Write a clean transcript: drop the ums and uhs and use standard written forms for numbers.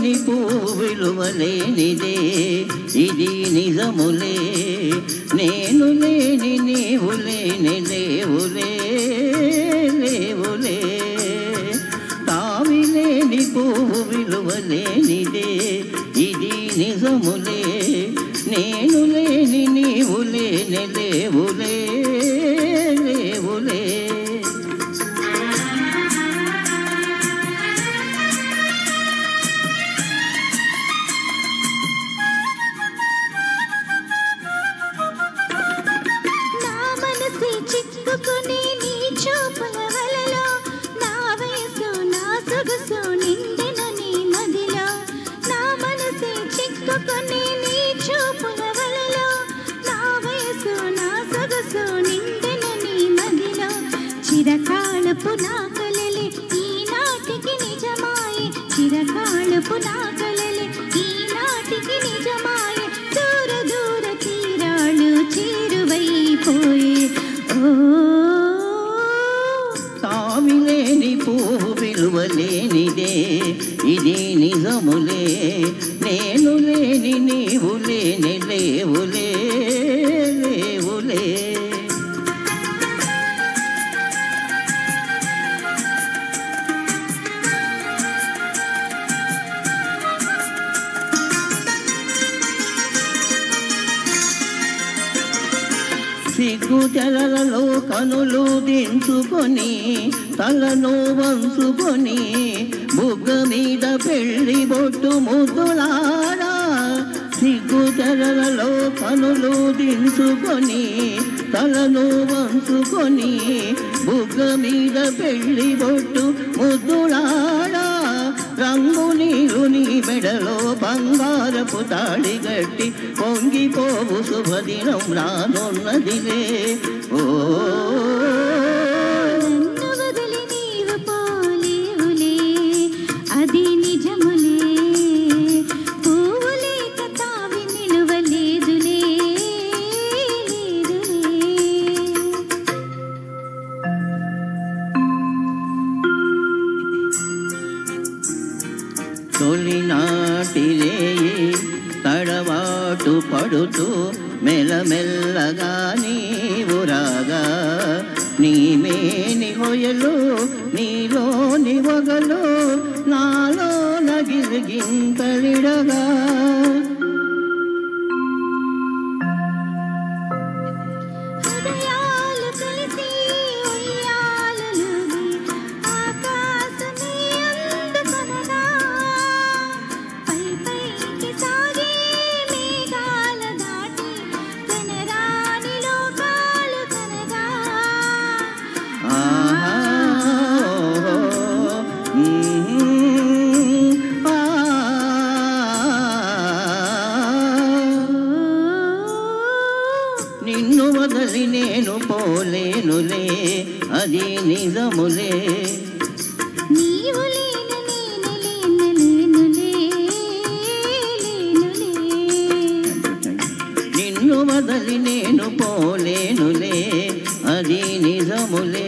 లేని పువ్వు విలువలేనిదే ఇది నిజములే నేను లేని నీవు లేని లేవులే లేవులే తావి లేని పువ్వు విలువలేనిదే ఇది నిజములే నేను లేని నీవు లేని లేవులే లేవులే చిక్కుకుని నీ చూపుల వలలో నా వయసు నా సొగసు నిండిన నీ మదిలో నా మనసే చిక్కుకుని నీ చూపుల వలలో నా వయసు నా సొగసు నిండిన నీ మదిలో చిరకాలపు నా కలలే ఈనాటికి నిజమాయే చిరకాలపు నా కలలే ఈనాటికి నిజమాయే దూర దూర తీరాలు చేరువైపోయే తావిలేని పువ్వు విలువలేనిదే ఇది నిజములే నేను లేని నీవు లేని లేవులే లేవులే సిగ్గు తెరలలో కనులు దించుకొని తలను వంచుకొని బుగ్గ మీద పెళ్లి బొట్టు ముద్దులారా సిగ్గు తెరలలో కనులు దించుకొని తలను వంచుకొని బుగ్గ మీద పెళ్లి బొట్టు ముద్దులారా రంగు నీరు నీ మెడలో బంగారపు తాళి గట్టి పొంగిపోవు శుభదినం రానున్నదిలే ఓ నన్ను వదిలి నీవు పోలేవులే అది నిజములే పువ్వు లేక తావి నిలువలేదులే తొలినాటిలే తడవాటు పడుతూ మెల్లమెల్లగా నీవు రాగా నీమేని హొయలు నీలోని వగలు నాలో నగిలిగింతలిడగా హృదయాలు కలిసి ఉయ్యాలలుగి ఆకాశమే అందుకొనగా పై పైకి సాగే మేఘాల దాటి కనరాని లోకాలు కనగా నిన్ను వదలి నేను పోలేనులే అది నిజములే నీవు లేని నేను లేనులే నిన్ను వదలి నేను పోలేనులే అది నిజములే